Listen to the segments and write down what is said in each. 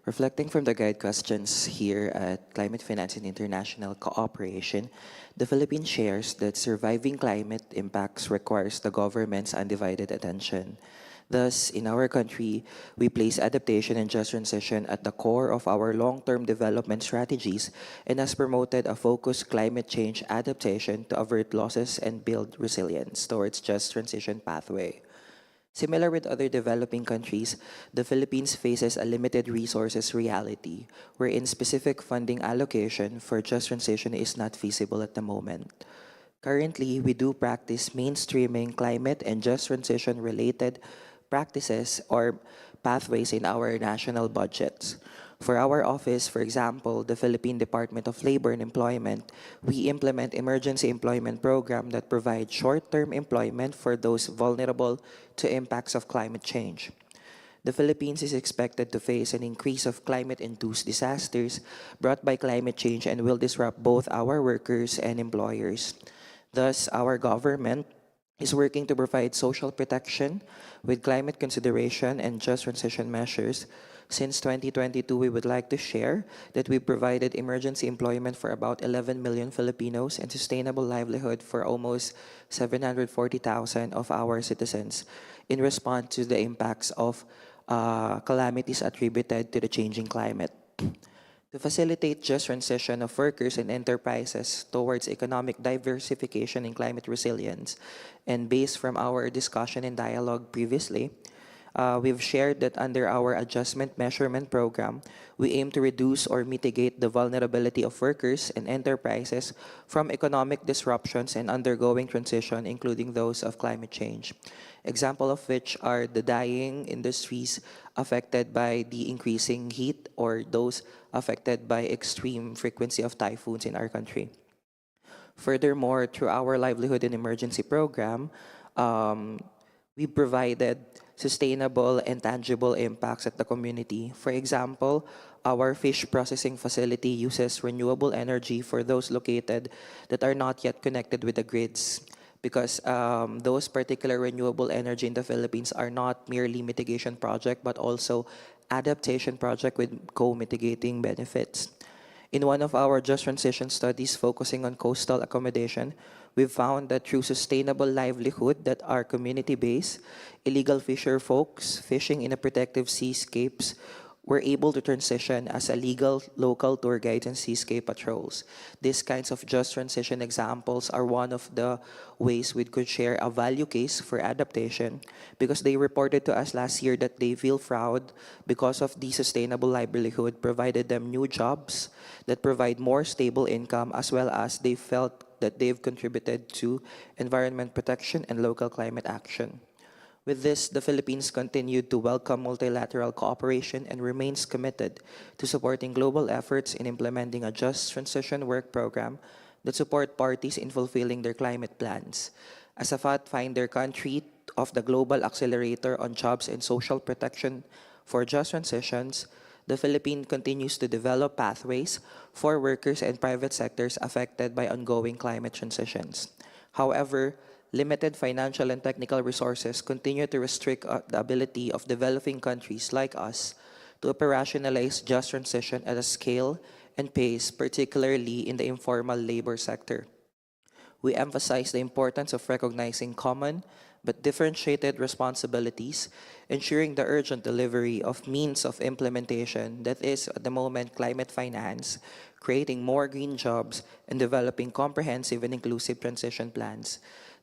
Reflecting from the guide questions here at Climate Finance and International Cooperation, the Philippines shares that surviving climate impacts requires the government's undivided attention. Thus, in our country, we place adaptation and just transition at the core of our long-term development strategies and has promoted a focused climate change adaptation to avert losses and build resilience towards just transition pathway. Similar with other developing countries, the Philippines faces a limited resources reality, wherein specific funding allocation for just transition is not feasible at the moment. Currently, we do practice mainstreaming climate and just transition related practices or pathways in our national budgets. For our office, for example, the Philippine Department of Labor and Employment, we implement emergency employment program that provides short-term employment for those vulnerable to impacts of climate change. The Philippines is expected to face an increase of climate-induced disasters brought by climate change and will disrupt both our workers and employers. Thus, our government is working to provide social protection with climate consideration and just transition measures. Since 2022, we would like to share that we provided emergency employment for about 11 million Filipinos and sustainable livelihood for almost 740,000 of our citizens in response to the impacts of calamities attributed to the changing climate. To facilitate just transition of workers and enterprises towards economic diversification and climate resilience, and based from our discussion and dialogue previously, we've shared that under our adjustment measurement program, we aim to reduce or mitigate the vulnerability of workers and enterprises from economic disruptions and undergoing transition, including those of climate change. Example of which are the dyeing industries affected by the increasing heat or those affected by extreme frequency of typhoons in our country. Furthermore, through our livelihood and emergency program, we provided sustainable and tangible impacts at the community. For example, our fish processing facility uses renewable energy for those located that are not yet connected with the grids, because those particular renewable energy in the Philippines are not merely mitigation project but also adaptation project with co-mitigating benefits. In one of our just transition studies focusing on coastal accommodation, we found that through sustainable livelihood that are community-based, illegal fisher folks fishing in a protective seascapes were able to transition as a legal local tour guides and seascape patrols. These kinds of just transition examples are one of the ways we could share a value case for adaptation, because they reported to us last year that they feel proud because of the sustainable livelihood provided them new jobs that provide more stable income, as well as they felt that they've contributed to environment protection and local climate action. With this, the Philippines continued to welcome multilateral cooperation and remains committed to supporting global efforts in implementing a just transition work program that support parties in fulfilling their climate plans. As a pathfinder country of the Global Accelerator on Jobs and Social Protection for Just Transitions, the Philippines continues to develop pathways for workers and private sectors affected by ongoing climate transitions. However, limited financial and technical resources continue to restrict the ability of developing countries like us to operationalize just transition at a scale and pace, particularly in the informal labor sector. We emphasize the importance of recognizing common but differentiated responsibilities, ensuring the urgent delivery of means of implementation that is, at the moment, climate finance, creating more green jobs, and developing comprehensive and inclusive transition plans.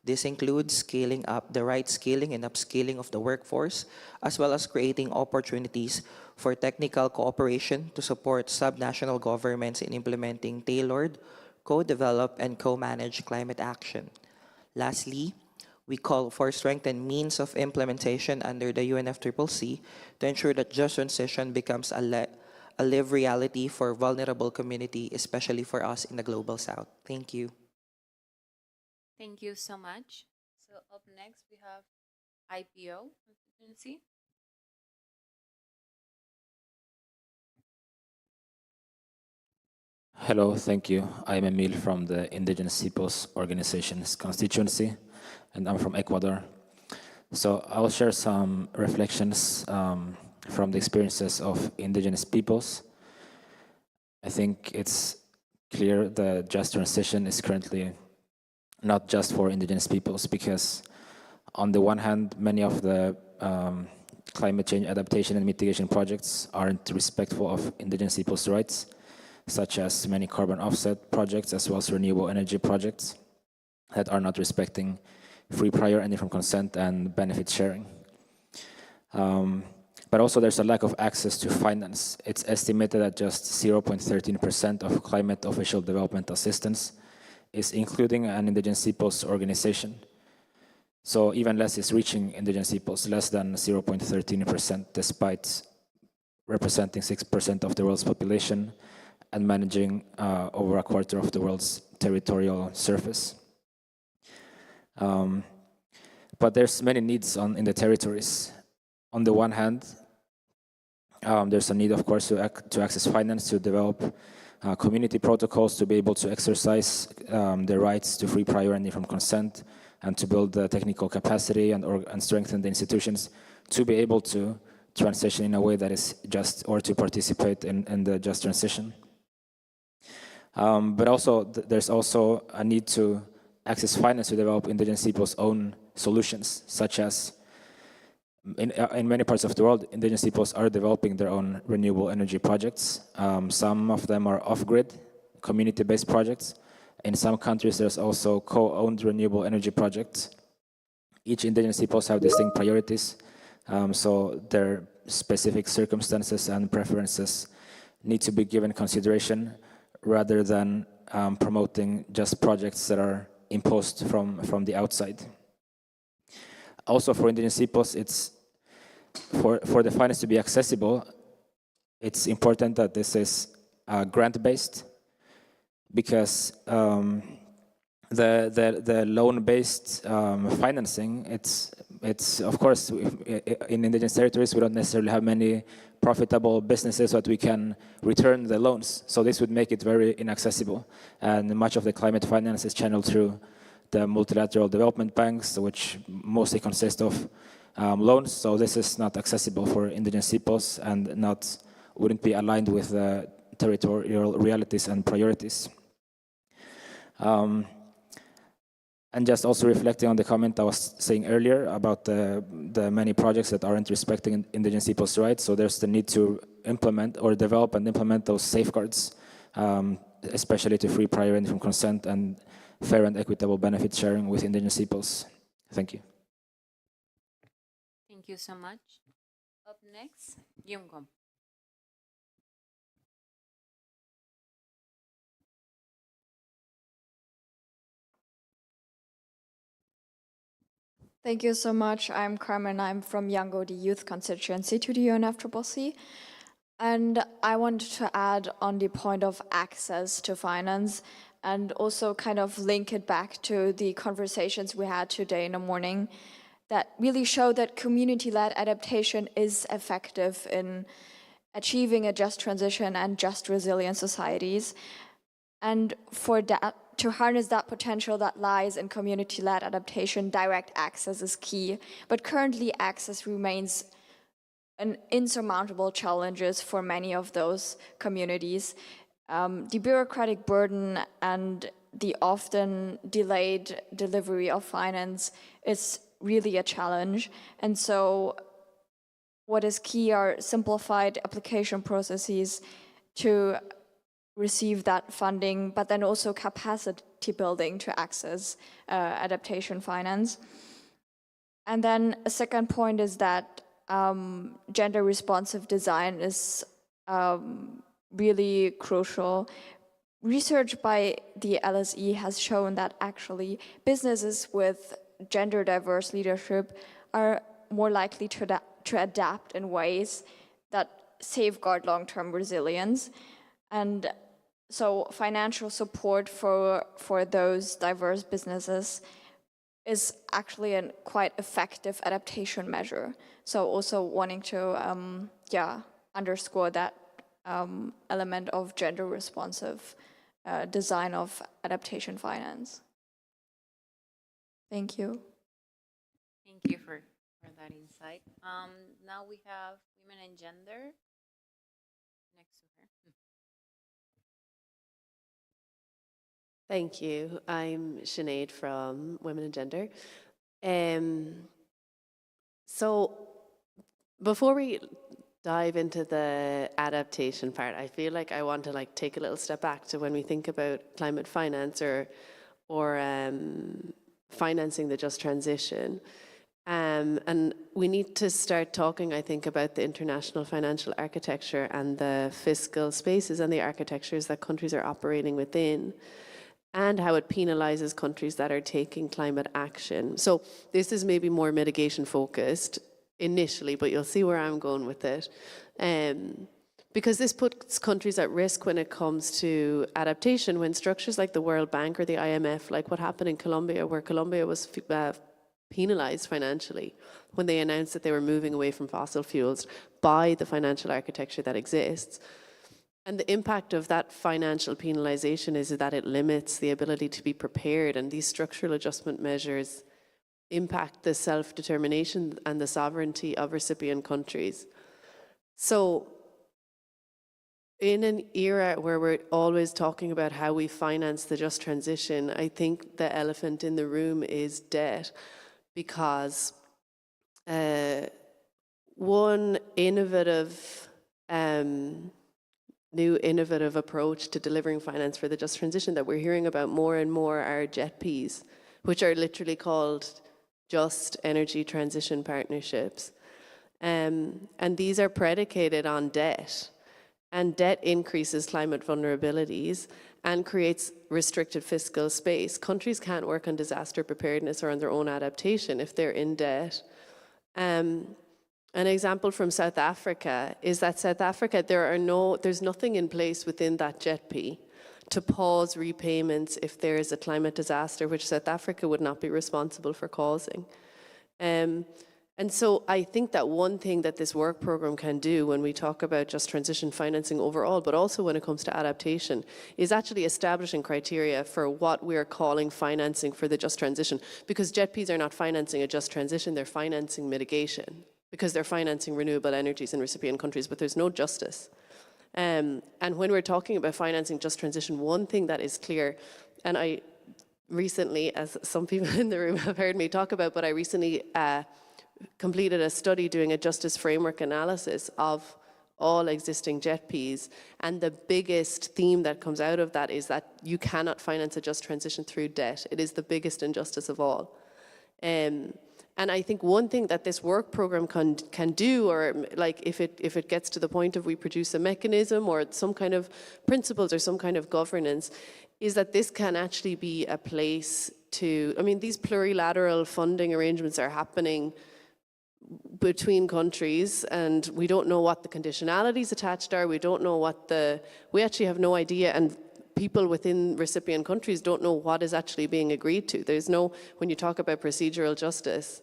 This includes scaling up the right scaling and upscaling of the workforce, as well as creating opportunities for technical cooperation to support subnational governments in implementing tailored, co-developed, and co-managed climate action. Lastly, we call for strengthened means of implementation under the UNFCCC to ensure that just transition becomes a live reality for vulnerable community, especially for us in the Global South. Thank you. Thank you so much. So up next we have IPO constituency. Hello, thank you. I'm Emil from the Indigenous Peoples Organizations constituency, and I'm from Ecuador. So I will share some reflections from the experiences of indigenous peoples. I think it's clear the just transition is currently not just for indigenous peoples, because on the one hand, many of the climate change adaptation and mitigation projects aren't respectful of indigenous peoples' rights, such as many carbon offset projects as well as renewable energy projects that are not respecting free, prior, and informed consent and benefit sharing. But also there's a lack of access to finance. It's estimated that just 0.13% of climate official development assistance is including an indigenous peoples organization. So even less is reaching indigenous peoples, less than 0.13%, despite representing 6% of the world's population and managing over a quarter of the world's territorial surface. But there's many needs in the territories. On the one hand, there's a need, of course, to access finance, to develop community protocols, to be able to exercise their rights to free, prior, and informed consent, and to build the technical capacity and strengthen the institutions to be able to transition in a way that is just, or to participate in the just transition. But also, there's also a need to access finance to develop indigenous people's own solutions, such as in many parts of the world, indigenous peoples are developing their own renewable energy projects. Some of them are off-grid, community-based projects. In some countries, there's also co-owned renewable energy projects. Each indigenous peoples have distinct priorities, so their specific circumstances and preferences need to be given consideration rather than promoting just projects that are imposed from the outside. Also, for indigenous peoples, it's for the finance to be accessible, it's important that this is grant-based, because the loan-based financing, it's of course, in indigenous territories, we don't necessarily have many profitable businesses that we can return the loans. So this would make it very inaccessible. And much of the climate finance is channeled through the multilateral development banks, which mostly consist of loans. So this is not accessible for indigenous peoples and wouldn't be aligned with the territorial realities and priorities. And just also reflecting on the comment I was saying earlier about the many projects that aren't respecting indigenous people's rights. So there's the need to implement or develop and implement those safeguards, especially to free, prior, and informed consent and fair and equitable benefit sharing with indigenous peoples. Thank you. Thank you so much. Up next, Yungkom. Thank you so much. I'm Carmen. I'm from Yango, the youth constituency to the UNFCCC. And I wanted to add on the point of access to finance and also kind of link it back to the conversations we had today in the morning that really show that community-led adaptation is effective in achieving a just transition and just resilient societies. And for that, to harness that potential that lies in community-led adaptation, direct access is key. But currently, access remains an insurmountable challenge for many of those communities. The bureaucratic burden and the often delayed delivery of finance is really a challenge. And so what is key are simplified application processes to receive that funding, but then also capacity building to access adaptation finance. And then a second point is that gender responsive design is really crucial. Research by the LSE has shown that actually businesses with gender diverse leadership are more likely to adapt in ways that safeguard long-term resilience. And so financial support for those diverse businesses is actually a quite effective adaptation measure. So also wanting to underscore that element of gender responsive design of adaptation finance. Thank you. Thank you for for that insight. Now we have women and gender next to her. Thank you. I'm Sinead from Women and Gender. So before we dive into the adaptation part, I feel like I want to take a little step back to when we think about climate finance or financing the just transition. And we need to start talking, I think, about the international financial architecture and the fiscal spaces and the architectures that countries are operating within, and how it penalizes countries that are taking climate action. So this is maybe more mitigation focused initially, but you'll see where I'm going with it. Because this puts countries at risk when it comes to adaptation, when structures like the World Bank or the IMF, like what happened in Colombia, where Colombia was penalized financially when they announced that they were moving away from fossil fuels by the financial architecture that exists. And the impact of that financial penalization is that it limits the ability to be prepared, and these structural adjustment measures impact the self-determination and the sovereignty of recipient countries. So in an era where we're always talking about how we finance the just transition, I think the elephant in the room is debt, because one new innovative approach to delivering finance for the just transition that we're hearing about more and more are JETPs, which are literally called Just Energy Transition Partnerships. And these are predicated on debt. And debt increases climate vulnerabilities and creates restricted fiscal space. Countries can't work on disaster preparedness or on their own adaptation if they're in debt. An example from South Africa is that South Africa, there's nothing in place within that JETP to pause repayments if there is a climate disaster, which South Africa would not be responsible for causing. And so I think that one thing that this work program can do when we talk about just transition financing overall, but also when it comes to adaptation, is actually establishing criteria for what we're calling financing for the just transition. Because JETPs are not financing a just transition, they're financing mitigation, because they're financing renewable energies in recipient countries, but there's no justice. And when we're talking about financing just transition, one thing that is clear, and I recently, as some people in the room have heard me talk about, but I recently completed a study doing a justice framework analysis of all existing JETPs, and the biggest theme that comes out of that is that you cannot finance a just transition through debt. It is the biggest injustice of all. And I think one thing that this work program can do, or like if it gets to the point of we produce a mechanism or some kind of principles or some kind of governance, is that this can actually be a place to, I mean, these plurilateral funding arrangements are happening between countries, and we don't know what the conditionalities attached are, we don't know we actually have no idea, and people within recipient countries don't know what is actually being agreed to. When you talk about procedural justice,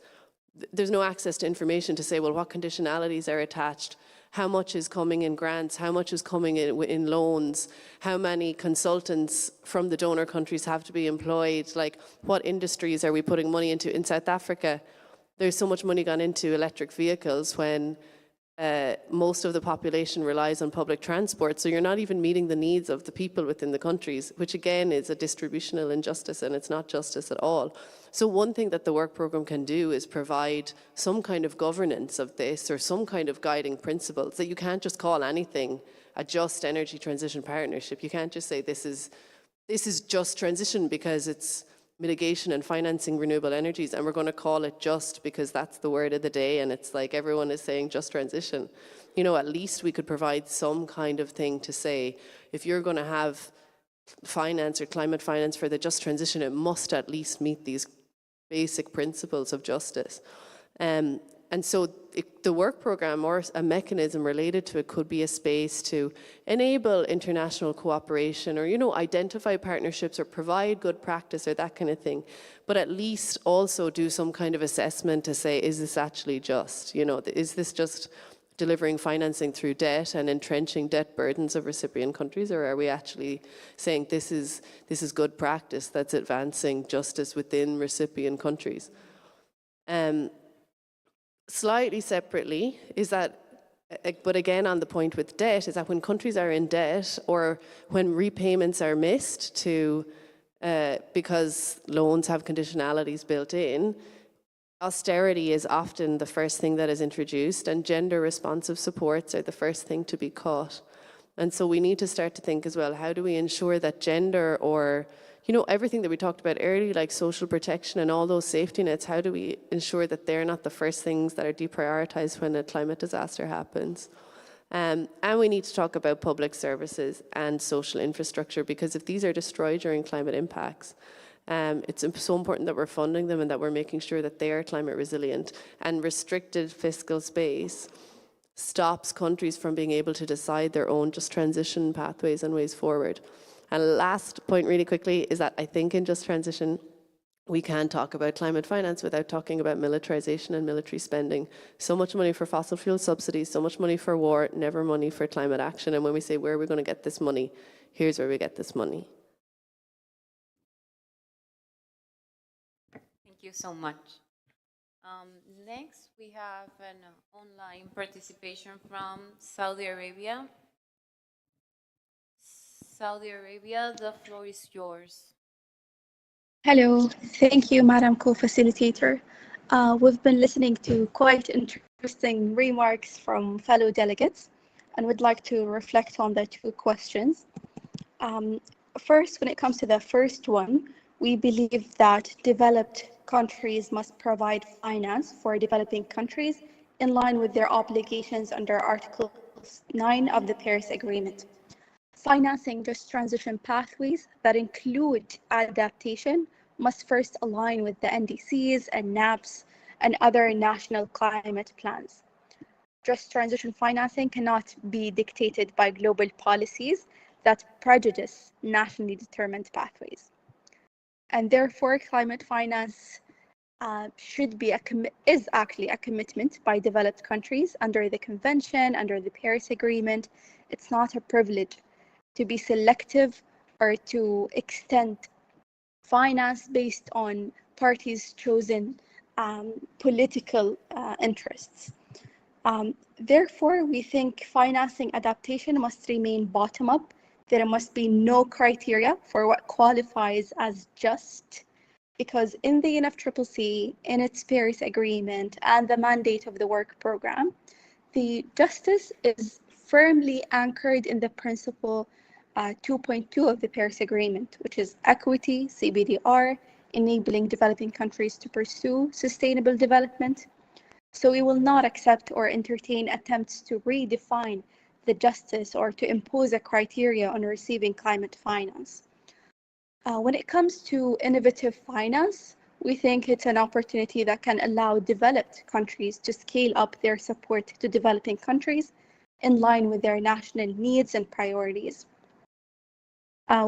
there's no access to information to say, well, what conditionalities are attached, how much is coming in grants, how much is coming in loans, how many consultants from the donor countries have to be employed, like what industries are we putting money into. In South Africa, there's so much money gone into electric vehicles when most of the population relies on public transport, so you're not even meeting the needs of the people within the countries, which again is a distributional injustice, and it's not justice at all. So one thing that the work program can do is provide some kind of governance of this, or some kind of guiding principles, that you can't just call anything a just energy transition partnership. You can't just say this is just transition because it's mitigation and financing renewable energies, and we're going to call it just because that's the word of the day, and it's like everyone is saying just transition. You know, at least we could provide some kind of thing to say, if you're going to have finance or climate finance for the just transition, it must at least meet these basic principles of justice. And so the work program or a mechanism related to it could be a space to enable international cooperation, or, you know, identify partnerships or provide good practice or that kind of thing. But at least also do some kind of assessment to say, is this actually just? You know, is this just delivering financing through debt and entrenching debt burdens of recipient countries, or are we actually saying this is good practice that's advancing justice within recipient countries? Slightly separately is that, but again on the point with debt, is that when countries are in debt or when repayments are missed to because loans have conditionalities built in, austerity is often the first thing that is introduced, and gender responsive supports are the first thing to be cut. And so we need to start to think as well, how do we ensure that gender or, you know, everything that we talked about earlier, like social protection and all those safety nets, how do we ensure that they're not the first things that are deprioritized when a climate disaster happens? And we need to talk about public services and social infrastructure, because if these are destroyed during climate impacts, it's so important that we're funding them and that we're making sure that they are climate resilient. And restricted fiscal space stops countries from being able to decide their own just transition pathways and ways forward. And last point really quickly is that I think in just transition, we can't talk about climate finance without talking about militarization and military spending. So much money for fossil fuel subsidies, so much money for war, never money for climate action. And when we say, where are we going to get this money? Here's where we get this money. Thank you so much. Next, we have an online participation from Saudi Arabia. Saudi Arabia, the floor is yours. Hello, thank you, Madam Co-Facilitator. We've been listening to quite interesting remarks from fellow delegates and would like to reflect on the two questions. First, when it comes to the first one, we believe that developed countries must provide finance for developing countries in line with their obligations under Article 9 of the Paris Agreement. Financing just transition pathways that include adaptation must first align with the NDCs and NAPs and other national climate plans. Just transition financing cannot be dictated by global policies that prejudice nationally determined pathways. And therefore, climate finance is actually a commitment by developed countries under the Convention, under the Paris Agreement. It's not a privilege to be selective or to extend finance based on parties' chosen political interests. Therefore, we think financing adaptation must remain bottom-up. There must be no criteria for what qualifies as just, because in the UNFCCC, in its Paris Agreement and the mandate of the work program, the justice is firmly anchored in the principle 2.2 of the Paris Agreement, which is equity, CBDR, enabling developing countries to pursue sustainable development. So we will not accept or entertain attempts to redefine the justice or to impose a criteria on receiving climate finance. When it comes to innovative finance, we think it's an opportunity that can allow developed countries to scale up their support to developing countries in line with their national needs and priorities.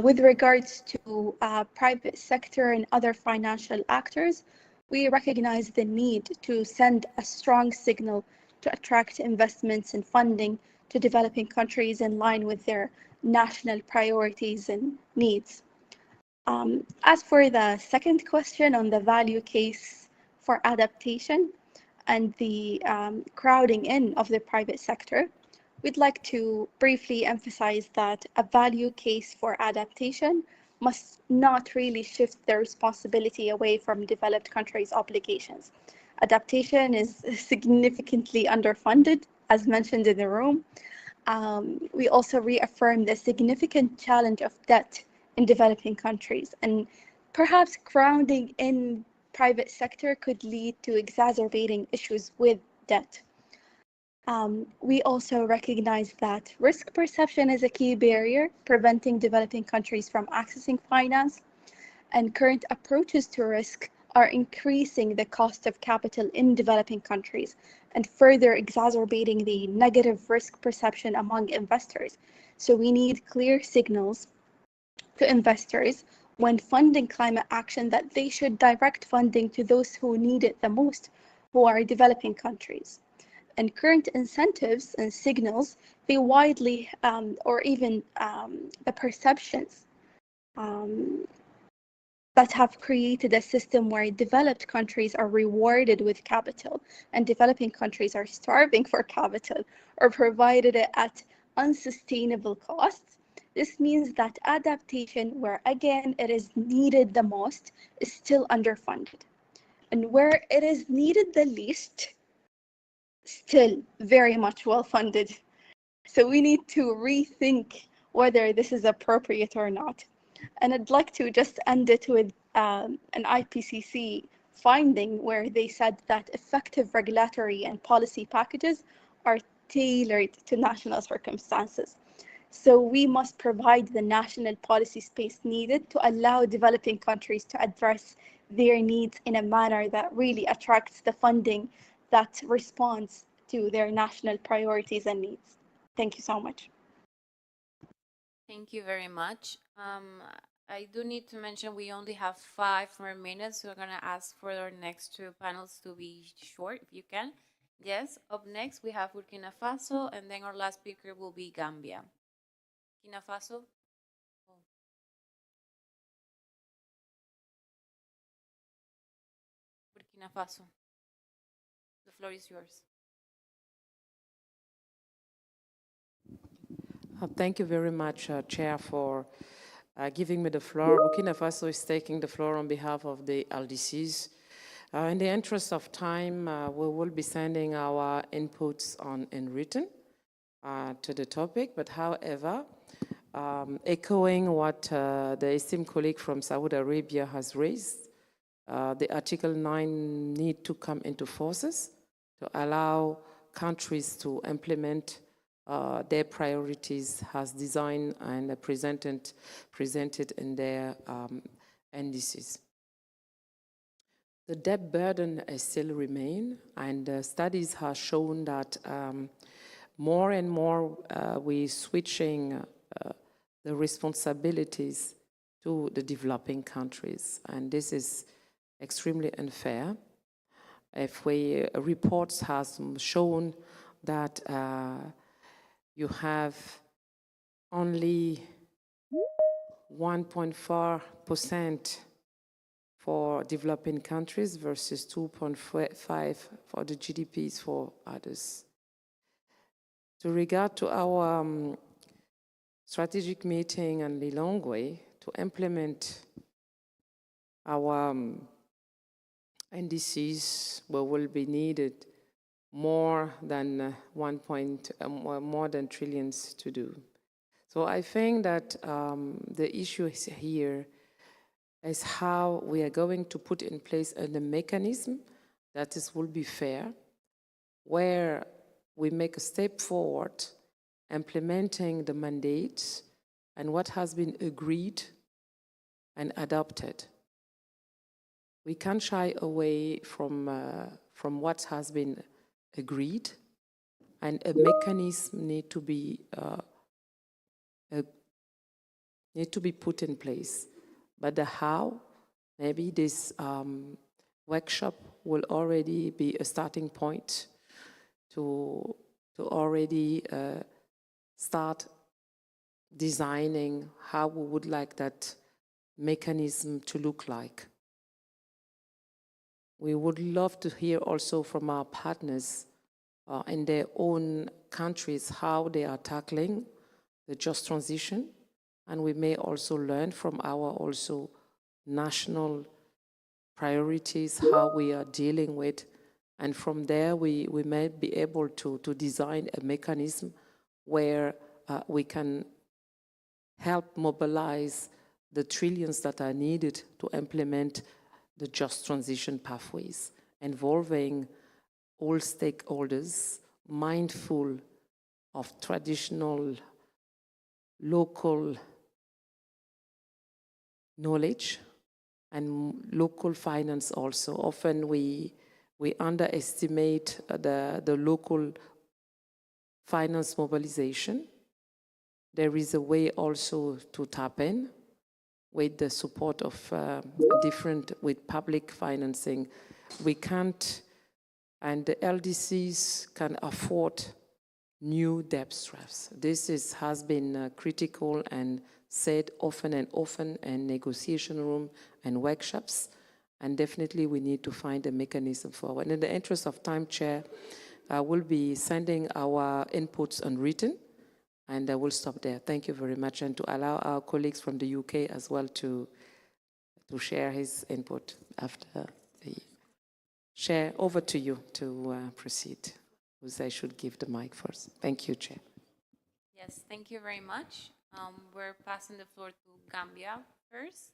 With regards to private sector and other financial actors, we recognize the need to send a strong signal to attract investments and funding to developing countries in line with their national priorities and needs. As for the second question on the value case for adaptation and the crowding in of the private sector, we'd like to briefly emphasize that a value case for adaptation must not really shift the responsibility away from developed countries' obligations. Adaptation is significantly underfunded, as mentioned in the room. We also reaffirm the significant challenge of debt in developing countries, and perhaps grounding in private sector could lead to exacerbating issues with debt. We also recognize that risk perception is a key barrier preventing developing countries from accessing finance, and current approaches to risk are increasing the cost of capital in developing countries and further exacerbating the negative risk perception among investors. So we need clear signals to investors when funding climate action that they should direct funding to those who need it the most, who are developing countries. And current incentives and signals, they widely, or even the perceptions that have created a system where developed countries are rewarded with capital and developing countries are starving for capital or provided it at unsustainable costs. This means that adaptation, where again it is needed the most, is still underfunded. And where it is needed the least, still very much well funded. So we need to rethink whether this is appropriate or not. And I'd like to just end it with an IPCC finding where they said that effective regulatory and policy packages are tailored to national circumstances. So we must provide the national policy space needed to allow developing countries to address their needs in a manner that really attracts the funding that responds to their national priorities and needs. Thank you so much. Thank you very much. I do need to mention we only have 5 more minutes, so we're gonna ask for our next 2 panels to be short, if you can. Yes, up next we have Burkina Faso, and then our last speaker will be Gambia. Burkina Faso. Oh. Burkina Faso. The floor is yours. Thank you very much, Chair, for giving me the floor. Burkina Faso is taking the floor on behalf of the LDCs. In the interest of time, we will be sending our inputs in written to the topic, but however, echoing what the esteemed colleague from Saudi Arabia has raised, the Article 9 need to come into forces to allow countries to implement their priorities as designed and presented in their NDCs. The debt burden still remain, and studies have shown that more and more we're switching the responsibilities to the developing countries, and this is extremely unfair. Reports has shown that you have only 1.4% for developing countries versus 2.5 for the GDPs for others. To regard to our strategic meeting in Lilongwe to implement our NDCs, will be needed more than more than trillions to do. So I think that the issue is here is how we are going to put in place a mechanism that will be fair, where we make a step forward implementing the mandates and what has been agreed and adopted. We can't shy away from what has been agreed, and a mechanism need to be put in place. But the how, maybe this workshop will already be a starting point to already start designing how we would like that mechanism to look like. We would love to hear also from our partners in their own countries how they are tackling the just transition, and we may also learn from our also national priorities, how we are dealing with, and from there we may be able to design a mechanism where we can help mobilize the trillions that are needed to implement the just transition pathways, involving all stakeholders, mindful of traditional, local knowledge and local finance also. Often we underestimate the local finance mobilization. There is a way also to tap in with the support of with public financing. We can't, and the LDCs can afford new debt straps. Has been critical and said often and often in negotiation room and workshops, and definitely we need to find a mechanism forward. In the interest of time, Chair, I will be sending our inputs unwritten, and I will stop there. Thank you very much, and to allow our colleagues from the UK as well to share his input after the Chair. Over to you to proceed. Who's I should give the mic first. Thank you, Chair. Yes, thank you very much. We're passing the floor to Gambia first.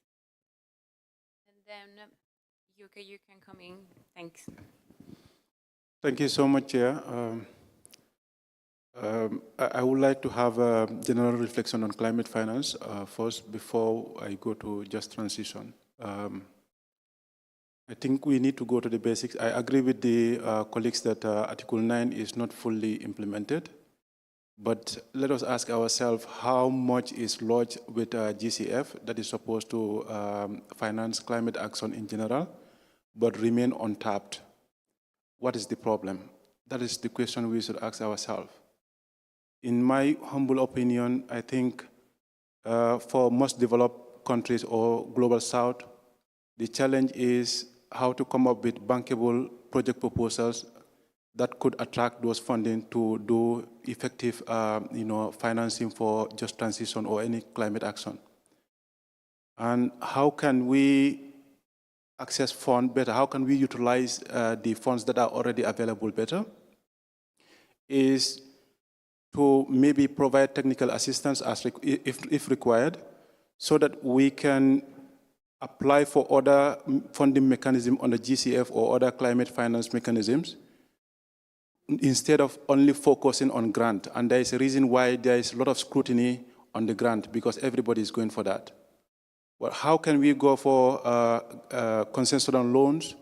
And then UK, you can come in. Thanks. Thank you so much, Chair. I would like to have a general reflection on climate finance first before I go to just transition. I think we need to go to the basics. I agree with the colleagues that Article 9 is not fully implemented, but let us ask ourselves how much is lodged with GCF that is supposed to finance climate action in general, but remain untapped. What is the problem? That is the question we should ask ourselves. In my humble opinion, I think for most developed countries or global south, the challenge is how to come up with bankable project proposals that could attract those funding to do effective financing for just transition or any climate action. And how can we access funds better? How can we utilize the funds that are already available better? Is to maybe provide technical assistance as if required, so that we can apply for other funding mechanisms on the GCF or other climate finance mechanisms instead of only focusing on grant. And there is a reason why there is a lot of scrutiny on the grant, because everybody is going for that. But how can we go for consensus on loans,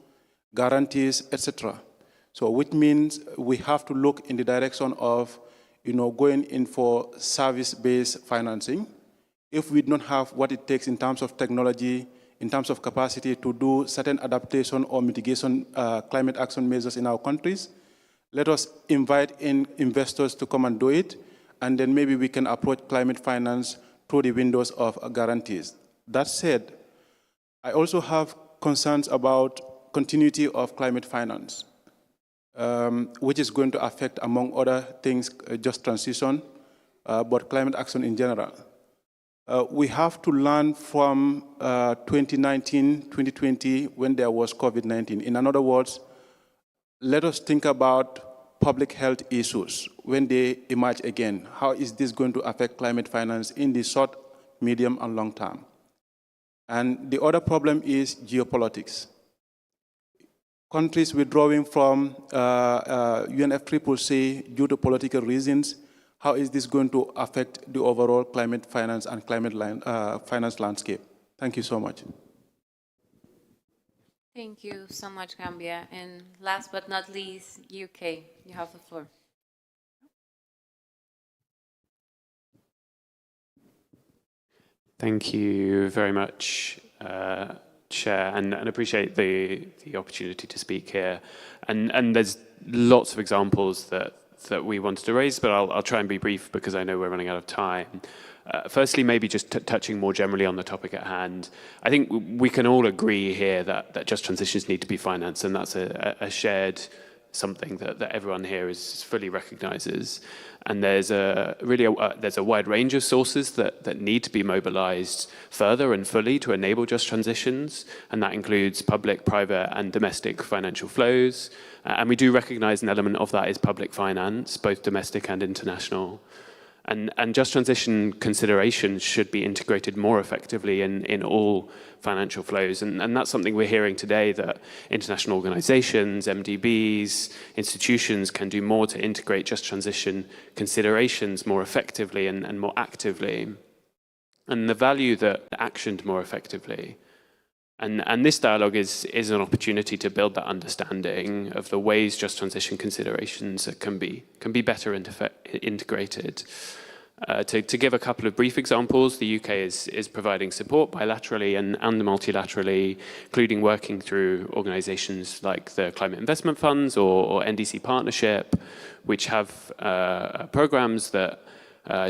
guarantees, etc.? So which means we have to look in the direction of going in for service-based financing. If we don't have what it takes in terms of technology, in terms of capacity to do certain adaptation or mitigation climate action measures in our countries, let us invite in investors to come and do it, and then maybe we can approach climate finance through the windows of guarantees. That said, I also have concerns about continuity of climate finance, which is going to affect, among other things, just transition, but climate action in general. We have to learn from 2019, 2020, when there was COVID-19. In other words, let us think about public health issues when they emerge again. How is this going to affect climate finance in the short, medium, and long term? And the other problem is geopolitics. Countries withdrawing from UNFCCC due to political reasons, how is this going to affect the overall climate finance and climate finance landscape? Thank you so much. Thank you so much, Gambia. And last but not least, UK, you have the floor. Thank you very much, Chair, and appreciate the opportunity to speak here. And there's lots of examples that we wanted to raise, but I'll try and be brief because I know we're running out of time. Firstly, maybe just touching more generally on the topic at hand. I think we can all agree here that just transitions need to be financed, and that's a shared something that everyone here is fully recognizes. And there's a wide range of sources that need to be mobilized further and fully to enable just transitions, and that includes public, private, and domestic financial flows. And we do recognize an element of that is public finance, both domestic and international. And just transition considerations should be integrated more effectively in all financial flows. And that's something we're hearing today, that international organizations, MDBs, institutions can do more to integrate just transition considerations more effectively and more actively. And the value that actioned more effectively. And this dialogue is an opportunity to build that understanding of the ways just transition considerations can be better integrated. To give a couple of brief examples, the UK is providing support bilaterally and multilaterally, including working through organisations like the Climate Investment Funds or NDC Partnership, which have programmes that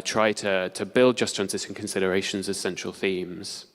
try to build just transition considerations as central themes.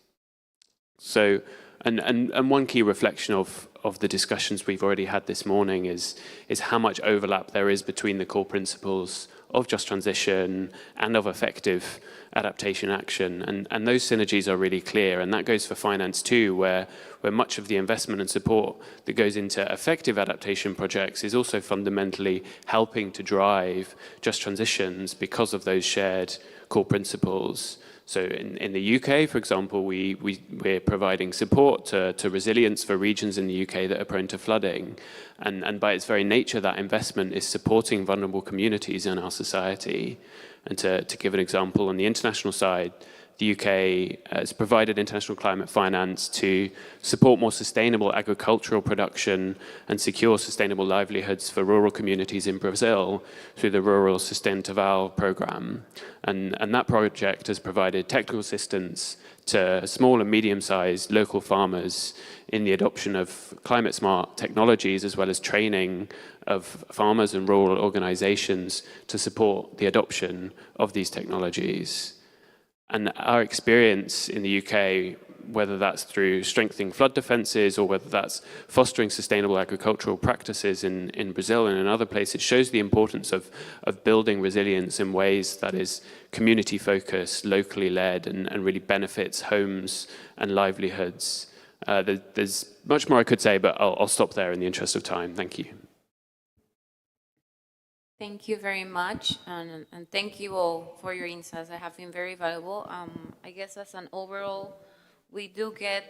So, and one key reflection of the discussions we've already had this morning is how much overlap there is between the core principles of just transition and of effective adaptation action. And those synergies are really clear, and that goes for finance too, where much of the investment and support that goes into effective adaptation projects is also fundamentally helping to drive just transitions because of those shared core principles. So in the UK, for example, we're providing support to resilience for regions in the UK that are prone to flooding. And by its very nature, that investment is supporting vulnerable communities in our society. And to give an example, on the international side, the UK has provided international climate finance to support more sustainable agricultural production and secure sustainable livelihoods for rural communities in Brazil through the Rural Sustentaval program. And that project has provided technical assistance to small and medium-sized local farmers in the adoption of climate-smart technologies, as well as training of farmers and rural organizations to support the adoption of these technologies. And our experience in the UK, whether that's through strengthening flood defences or whether that's fostering sustainable agricultural practices in Brazil and in other places, shows the importance of building resilience in ways that is community-focused, locally led, and really benefits homes and livelihoods. There's much more I could say, but I'll stop there in the interest of time. Thank you. Thank you very much, and thank you all for your insights. They have been very valuable. I guess as an overall, we do get,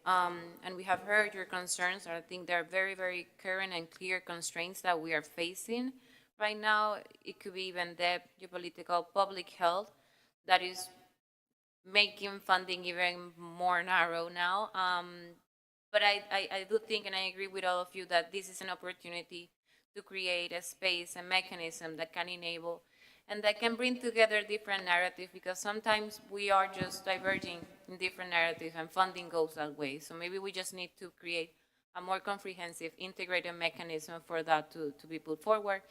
and we have heard your concerns. I think they're very, very current and clear constraints that we are facing right now. It could be even debt, geopolitical, public health, that is making funding even more narrow now. But I do think, and I agree with all of you, that this is an opportunity to create a space, a mechanism that can enable and that can bring together different narratives, because sometimes we are just diverging in different narratives and funding goes that way. So maybe we just need to create a more comprehensive, integrated mechanism for that to be put forward.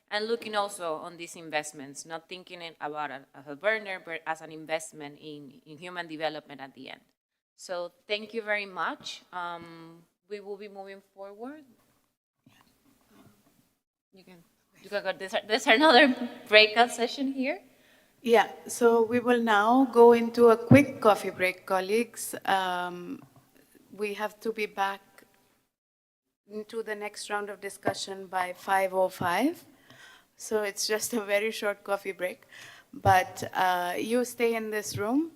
And looking also on these investments, not thinking about it as a burner, but as an investment in human development at the end. So thank you very much. We will be moving forward. You can go. There's another breakout session here. Yeah, so we will now go into a quick coffee break, colleagues. We have to be back into the next round of discussion by 5:05. So it's just a very short coffee break. But you stay in this room.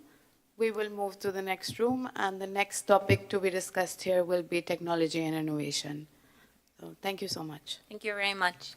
We will move to the next room, and the next topic to be discussed here will be technology and innovation. So thank you so much. Thank you very much.